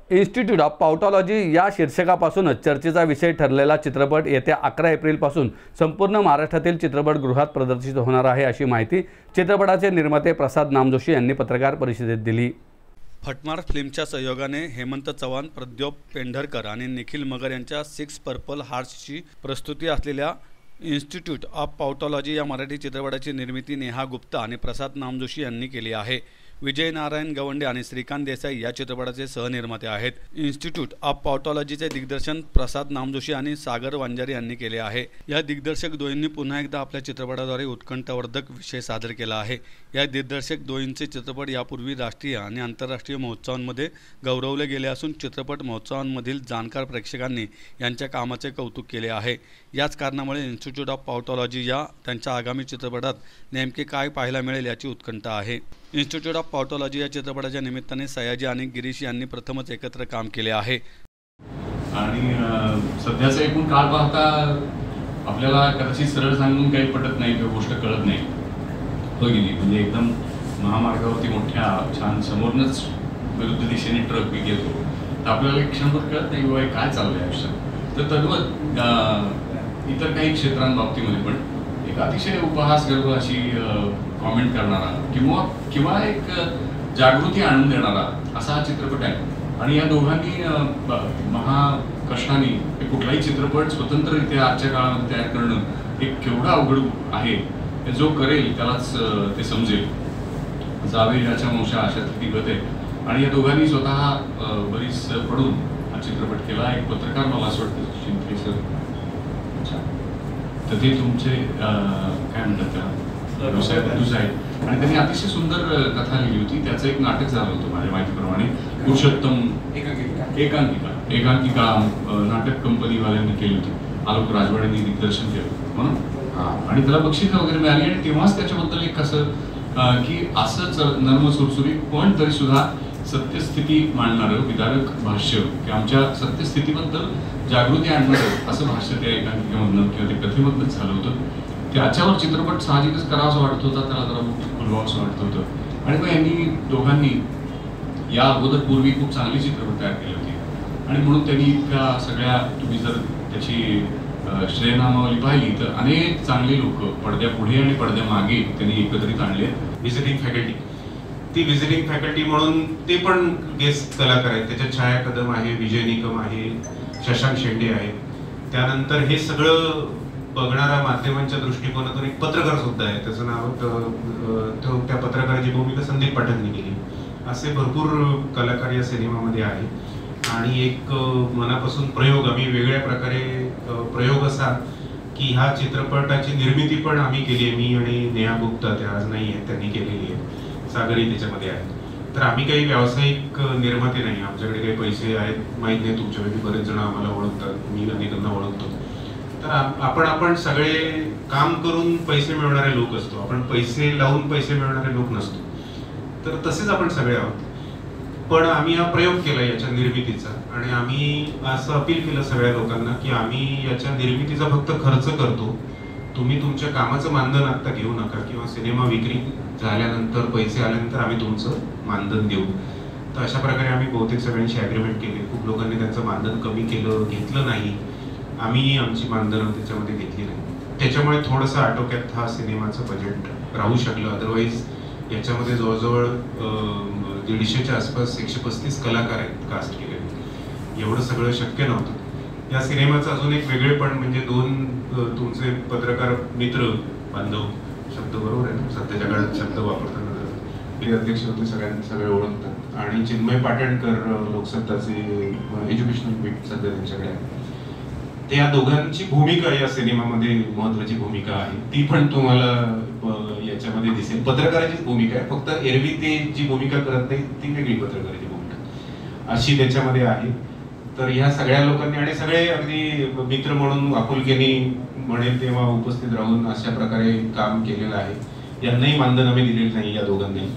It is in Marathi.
इन्स्टिट्यूट ऑफ पाउटॉलॉजी या शीर्षकापासूनच चर्चेचा विषय ठरलेला चित्रपट येत्या 11 एप्रिलपासून संपूर्ण महाराष्ट्रातील चित्रपटगृहात प्रदर्शित होणार आहे, अशी माहिती चित्रपटाचे निर्माते प्रसाद नामजोशी यांनी पत्रकार परिषदेत दिली। फटमार फिल्मच्या सहयोगाने हेमंत चव्हाण, प्रद्योत पेंढरकर आणि निखिल मगर यांच्या 6 पर्पल हार्ट्सची प्रस्तुती असलेल्या इन्स्टिट्यूट ऑफ पाउटॉलॉजी या मराठी चित्रपटाची निर्मिती नेहा गुप्ता आणि प्रसाद नामजोशी यांनी केली आहे। विजय नारायण गवंडे आणि श्रीकांत देसाई या चित्रपटाचे सहनिर्माते आहेत। इन्स्टिट्यूट ऑफ पाउटॉलॉजीचे दिग्दर्शन प्रसाद नामजोशी आणि सागर वांजारी यांनी केले आहे। या दिग्दर्शक द्वयींनी पुन्हा एकदा आपल्या चित्रपटाद्वारे उत्कंठावर्धक विषय सादर केला आहे। या दिग्दर्शक द्वयींचे चित्रपट यापूर्वी राष्ट्रीय आणि आंतरराष्ट्रीय महोत्सवांमध्ये गौरवले गेले असून चित्रपट महोत्सवांमधील जाणकार प्रेक्षकांनी यांच्या कामाचे कौतुक केले आहे। याच कारणामुळे इन्स्टिट्यूट ऑफ पाउटॉलॉजी या त्यांच्या आगामी चित्रपटात नेमके काय पाहायला मिळेल याची उत्कंठा आहे। इन्स्टिट्यूट ऑफ पाउटॉलॉजी या चित्रपटाच्या निमित्ताने सयाजी आणि गिरीश यांनी प्रथमच एकत्र काम केले आहे। आणि सध्याचा एकूण काळ पाहता आपल्याला कदाचित सरळ सांगून काही पटत नाही किंवा गोष्ट कळत नाही, हो की नाही? म्हणजे एकदम महामार्गावरती मोठ्या छान समोरनच विरुद्ध दिशेने ट्रक येतो तर आपल्याला एक क्षणभर कळत नाही बाबा काय चाललंय आयुष्यात। तर तद्वत इतर काही क्षेत्रांबाबतीमध्ये पण एक अतिशय उपहासगर्भ अशी कॉमेंट करणारा किंवा एक जागृती आणून देणारा असा हा चित्रपट आहे। आणि या दोघांनी महाकष्टाने कुठलाही चित्रपट स्वतंत्ररित्या आजच्या काळामध्ये तयार करणं एक केवढं अवघड आहे। जो करेल त्यालाच ते समजेल। जावे याच्या वंशा अशा ती गत आहे। आणि या दोघांनी स्वतः बरीच पडून हा चित्रपट केला। एक पत्रकार मला असं वाटतं शिंदे सर, तर ते तुमचे काय म्हणतात त्याला दुसरे आहेत आणि त्यांनी अतिशय सुंदर कथा लिहिली होती। त्याचं एक नाटक झालं होतं माझ्या माहितीप्रमाणे, पुरुषोत्तम एकांकिका नाटक कंपनीवाल्यांनी केली होती। आलोक राजवाडेंनी दिग्दर्शन केलं म्हणून आणि त्याला बक्षीस वगैरे मिळाली। आणि तेव्हाच त्याच्याबद्दल एक असं की असंच नर्म सुरसुरीत पण तरी सुद्धा सत्यस्थिती मांडणारं विदारक भाष्य की आमच्या सत्यस्थितीबद्दल जागृती आणणारं असं भाष्य त्या एकांकिकेमधनं किंवा ते कथेमधनं झालं होतं। त्याच्यावर चित्रपट साहजिकच करावासा वाटत होता, त्याला जरा बोलवावंसं वाटत होतं। आणि मग यांनी दोघांनी या अगोदर पूर्वी खूप चांगली चित्रपट तयार केले होते आणि म्हणून त्यांनी इतक्या सगळ्या तुम्ही जर त्याची श्रेयनामावली पाहिली तर अनेक चांगले लोक पडद्या पुढे आणि पडद्या मागे त्यांनी एकत्रित आणले। व्हिजिटिंग फॅकल्टी, ती व्हिजिटिंग फॅकल्टी म्हणून ते पण गेस्ट कलाकार आहेत। त्याच्यात छाया कदम आहे, विजय निकम आहे, शशांक शेंडे आहे। त्यानंतर हे सगळं बघणारा माध्यमांच्या दृष्टिकोनातून एक पत्रकार सुद्धा आहे, त्याचं नाव त्या पत्रकाराची भूमिका संदीप पाठकनी केली। असे भरपूर कलाकार या सिनेमामध्ये आहे। आणि एक मनापासून प्रयोग, आम्ही वेगळ्या प्रकारे प्रयोग असा की ह्या चित्रपटाची निर्मिती पण आम्ही केली आहे। मी आणि नेहा गुप्ता, त्या आज नाही आहेत, त्यांनी केलेली आहे। सागरी त्याच्यामध्ये आहे। तर आम्ही काही व्यावसायिक निर्माते नाही, आमच्याकडे काही पैसे आहेत माहीत नाही, तुमच्यापैकी बरेच जण आम्हाला ओळखतात, मी अनेकांना ओळखतो। तर आपण सगळे काम करून पैसे मिळवणारे लोक असतो, आपण पैसे लावून पैसे मिळवणारे लोक नसतो। तर तसेच आपण सगळे आहोत। पण आम्ही हा प्रयोग केला याच्या निर्मितीचा आणि आम्ही असं अपील केलं सगळ्या लोकांना की आम्ही याच्या निर्मितीचा फक्त खर्च करतो, तुम्ही तुमच्या कामाचं मानधन आता घेऊ नका किंवा सिनेमा विक्री झाल्यानंतर पैसे आल्यानंतर आम्ही तुमचं मानधन देऊ। तर अशा प्रकारे आम्ही बहुतेक सगळ्यांशी ॲग्रीमेंट केले। खूप लोकांनी त्यांचं मानधन कमी घेतलं नाही, आम्ही आमची मानधन त्याच्यामध्ये घेतली नाही। त्याच्यामुळे थोडंसं आटोक्यात हा सिनेमाचं बजेट राहू शकलं। अदरवाईज याच्यामध्ये जवळजवळ 150च्या आसपास 135 कलाकार आहेत कास्ट केलेले, एवढं सगळं शक्य नव्हतं। या सिनेमाचं अजून एक वेगळेपण म्हणजे 2 तुमचे पत्रकार मित्र बांधव, शब्द बरोबर आहे ना, सध्याच्या काळात शब्द वापरताना अध्यक्ष होते, सगळे ओळखतात। आणि चिन्मय पाटणकर लोकसत्ताचे एज्युकेशनल पीठ सध्या त्यांच्याकडे आहे। ते या दोघांची भूमिका या सिनेमामध्ये महत्वाची भूमिका आहे, ती पण तुम्हाला याच्यामध्ये दिसेल। पत्रकाराचीच भूमिका आहे, फक्त एरवी ते जी भूमिका करत नाही ती वेगळी पत्रकाराची भूमिका अशी त्याच्यामध्ये आहे। तर ह्या सगळ्या लोकांनी आणि सगळे अगदी मित्र म्हणून आपुलकीने म्हणेल तेव्हा उपस्थित राहून अशा प्रकारे काम केलेलं आहे। यांनाही मानधन आम्ही दिलेलं नाही या दोघांनी।